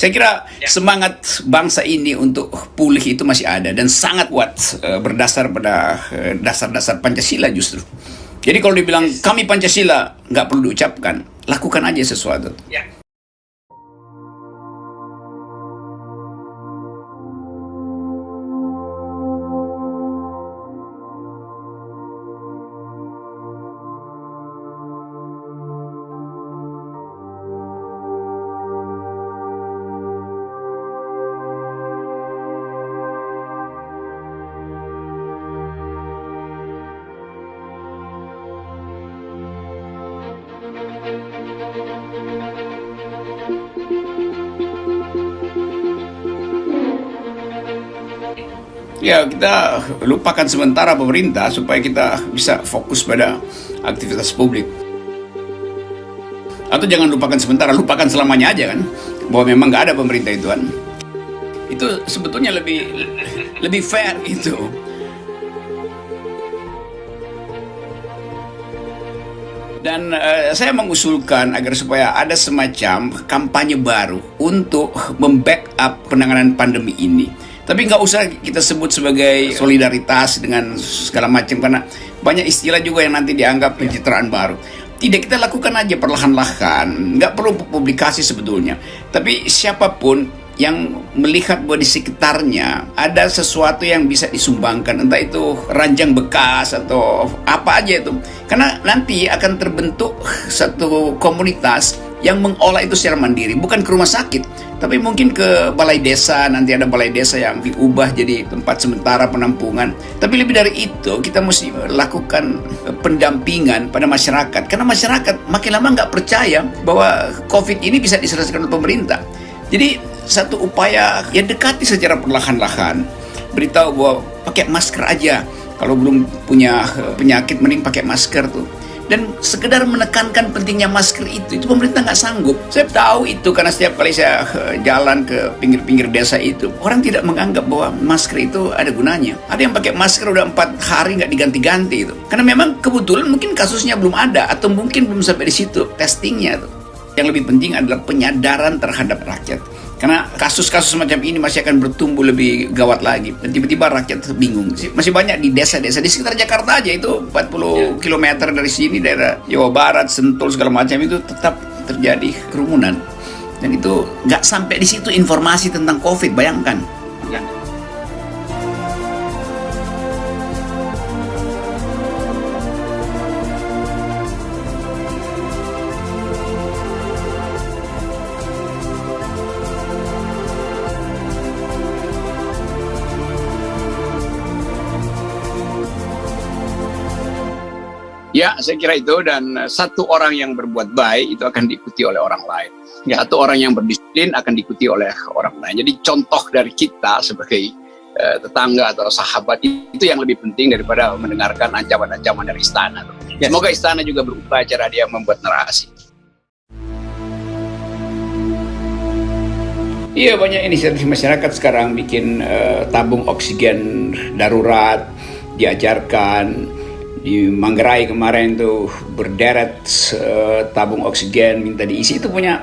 Saya kira semangat bangsa ini untuk pulih itu masih ada dan sangat kuat, berdasar pada dasar-dasar Pancasila justru. Jadi kalau dibilang kami Pancasila, nggak perlu diucapkan, lakukan aja sesuatu. Ya, kita lupakan sementara pemerintah supaya kita bisa fokus pada aktivitas publik. Atau jangan lupakan sementara, lupakan selamanya aja kan, bahwa memang nggak ada pemerintah itu kan. Itu sebetulnya lebih fair itu. Dan saya mengusulkan agar supaya ada semacam kampanye baru untuk membackup penanganan pandemi ini. Tapi nggak usah kita sebut sebagai solidaritas dengan segala macam, karena banyak istilah juga yang nanti dianggap pencitraan baru. Tidak, kita lakukan aja perlahan-lahan. Nggak perlu publikasi sebetulnya. Tapi siapapun yang melihat bahwa di sekitarnya ada sesuatu yang bisa disumbangkan, entah itu ranjang bekas atau apa aja itu. Karena nanti akan terbentuk satu komunitas yang mengolah itu secara mandiri, bukan ke rumah sakit, tapi mungkin ke balai desa. Nanti ada balai desa yang diubah jadi tempat sementara penampungan. Tapi lebih dari itu, kita mesti lakukan pendampingan pada masyarakat, karena masyarakat makin lama nggak percaya bahwa COVID ini bisa diselesaikan oleh pemerintah. Jadi satu upaya ya, dekati secara perlahan-lahan, beritahu bahwa pakai masker aja, kalau belum punya penyakit mending pakai masker tuh. Dan sekedar menekankan pentingnya masker itu pemerintah nggak sanggup. Saya tahu itu karena setiap kali saya jalan ke pinggir-pinggir desa itu, orang tidak menganggap bahwa masker itu ada gunanya. Ada yang pakai masker udah 4 hari nggak diganti-ganti itu, karena memang kebetulan mungkin kasusnya belum ada, atau mungkin belum sampai di situ testingnya tuh. Yang lebih penting adalah penyadaran terhadap rakyat. Karena kasus-kasus semacam ini masih akan bertumbuh lebih gawat lagi. Dan tiba-tiba rakyat bingung. Masih banyak di desa-desa, di sekitar Jakarta aja itu 40 km dari sini, daerah Jawa Barat, Sentul, segala macam itu tetap terjadi kerumunan. Dan itu nggak sampai di situ informasi tentang COVID, bayangkan. Ya, saya kira itu. Dan satu orang yang berbuat baik itu akan diikuti oleh orang lain. Satu orang yang berdisiplin akan diikuti oleh orang lain. Jadi contoh dari kita sebagai tetangga atau sahabat itu yang lebih penting daripada mendengarkan ancaman-ancaman dari istana. Semoga istana juga berupaya cara dia membuat narasi. Iya, banyak inisiatif masyarakat sekarang bikin tabung oksigen darurat, diajarkan. Di Manggarai kemarin tuh berderet tabung oksigen minta diisi, itu punya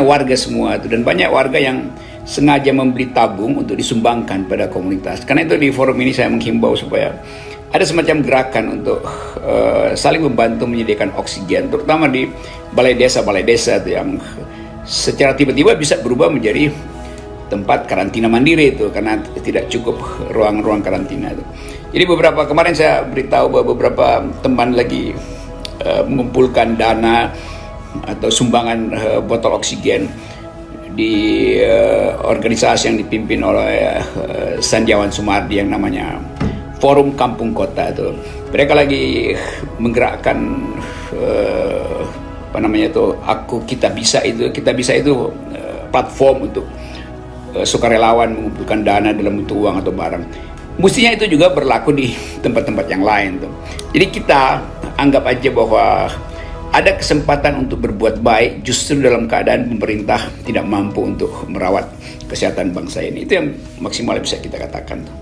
warga semua tuh. Dan banyak warga yang sengaja membeli tabung untuk disumbangkan pada komunitas. Karena itu di forum ini saya menghimbau supaya ada semacam gerakan untuk saling membantu menyediakan oksigen, terutama di balai desa tuh, yang secara tiba-tiba bisa berubah menjadi tempat karantina mandiri itu, karena tidak cukup ruang-ruang karantina itu. Jadi kemarin saya beritahu bahwa beberapa teman lagi mengumpulkan dana atau sumbangan botol oksigen di organisasi yang dipimpin oleh Sandiawan Sumardi yang namanya Forum Kampung Kota itu. Mereka lagi menggerakkan Aku Kita Bisa itu platform untuk sukarelawan mengumpulkan dana dalam bentuk uang atau barang. Mestinya itu juga berlaku di tempat-tempat yang lain tuh. Jadi kita anggap aja bahwa ada kesempatan untuk berbuat baik justru dalam keadaan pemerintah tidak mampu untuk merawat kesehatan bangsa ini. Itu yang maksimal bisa kita katakan tuh.